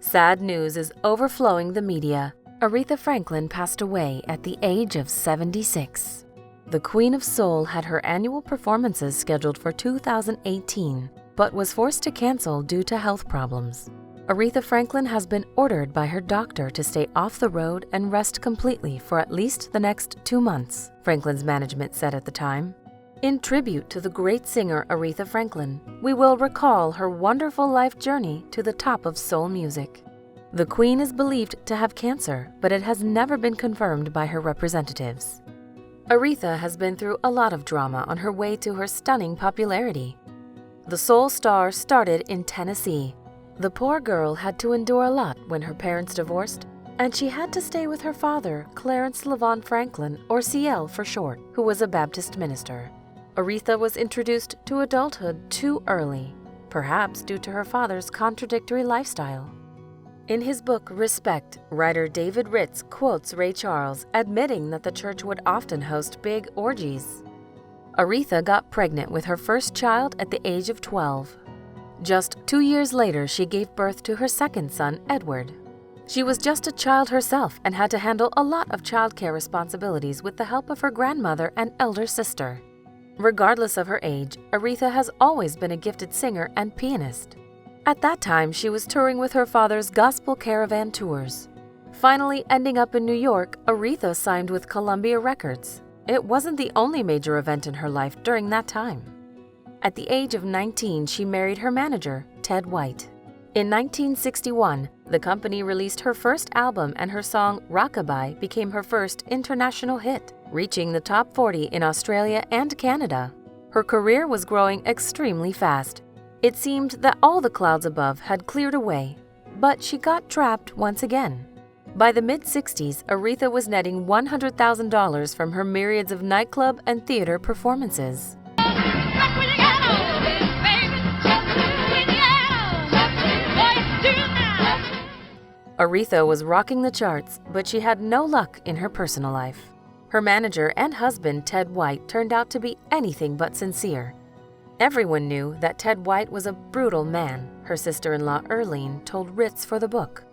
Sad news is overflowing the media. Aretha Franklin passed away at the age of 76. The Queen of Soul had her annual performances scheduled for 2018, but was forced to cancel due to health problems. Aretha Franklin has been ordered by her doctor to stay off the road and rest completely for at least the next 2 months, Franklin's management said at the time. In tribute to the great singer Aretha Franklin, we will recall her wonderful life journey to the top of soul music. The Queen is believed to have cancer, but it has never been confirmed by her representatives. Aretha has been through a lot of drama on her way to her stunning popularity. The soul star started in Tennessee. The poor girl had to endure a lot when her parents divorced, and she had to stay with her father, Clarence LaVon Franklin, or CL for short, who was a Baptist minister. Aretha was introduced to adulthood too early, perhaps due to her father's contradictory lifestyle. In his book Respect, writer David Ritz quotes Ray Charles admitting that the church would often host big orgies. Aretha got pregnant with her first child at the age of 12. Just 2 years later, she gave birth to her second son, Edward. She was just a child herself and had to handle a lot of childcare responsibilities with the help of her grandmother and elder sister. Regardless of her age, Aretha has always been a gifted singer and pianist. At that time, she was touring with her father's gospel caravan tours. Finally ending up in New York, Aretha signed with Columbia Records. It wasn't the only major event in her life during that time. At the age of 19, she married her manager, Ted White. In 1961, the company released her first album, and her song Rockabye became her first international hit, reaching the top 40 in Australia and Canada. Her career was growing extremely fast. It seemed that all the clouds above had cleared away, but she got trapped once again. By the mid-60s, Aretha was netting $100,000 from her myriads of nightclub and theater performances. Aretha was rocking the charts, but she had no luck in her personal life. Her manager and husband, Ted White, turned out to be anything but sincere. Everyone knew that Ted White was a brutal man, her sister-in-law Earlene told Ritz for the book.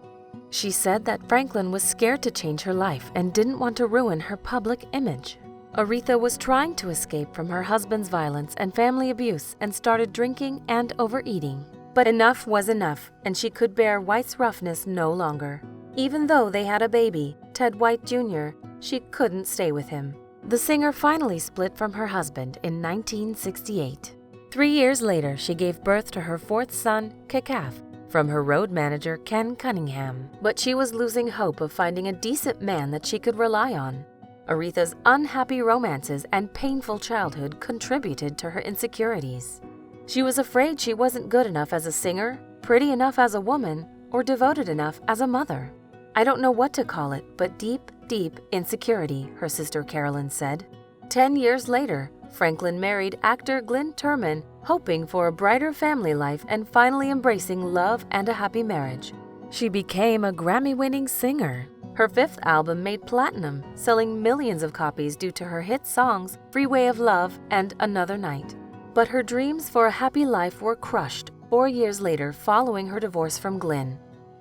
She said that Franklin was scared to change her life and didn't want to ruin her public image. Aretha was trying to escape from her husband's violence and family abuse and started drinking and overeating. But enough was enough, and she could bear White's roughness no longer. Even though they had a baby, Ted White Jr., she couldn't stay with him. The singer finally split from her husband in 1968. 3 years later, she gave birth to her fourth son, Kekaf, from her road manager, Ken Cunningham. But she was losing hope of finding a decent man that she could rely on. Aretha's unhappy romances and painful childhood contributed to her insecurities. She was afraid she wasn't good enough as a singer, pretty enough as a woman, or devoted enough as a mother. I don't know what to call it, but deep, deep insecurity, her sister Carolyn said. 10 years later, Franklin married actor Glynn Turman, hoping for a brighter family life and finally embracing love and a happy marriage. She became a Grammy-winning singer. Her fifth album made platinum, selling millions of copies due to her hit songs Freeway of Love and Another Night. But her dreams for a happy life were crushed 4 years later following her divorce from Glynn.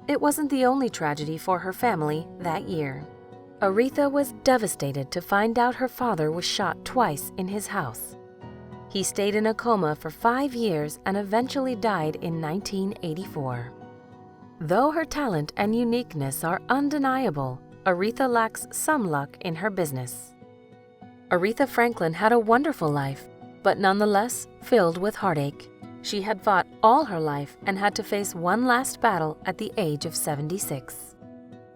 It wasn't the only tragedy for her family that year. Aretha was devastated to find out her father was shot twice in his house. He stayed in a coma for 5 years and eventually died in 1984. Though her talent and uniqueness are undeniable, Aretha lacks some luck in her business. Aretha Franklin had a wonderful life, but nonetheless filled with heartache. She had fought all her life and had to face one last battle at the age of 76.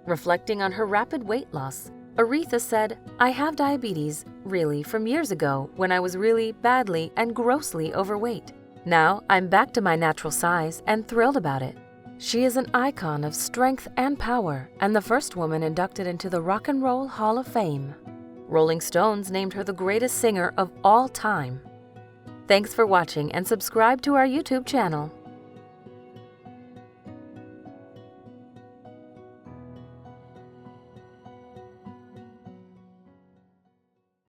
Reflecting on her rapid weight loss, Aretha said, "I have diabetes, really, from years ago when I was really badly and grossly overweight. Now I'm back to my natural size and thrilled about it." She is an icon of strength and power and the first woman inducted into the Rock and Roll Hall of Fame. Rolling Stones named her the greatest singer of all time. Thanks for watching and subscribe to our YouTube channel.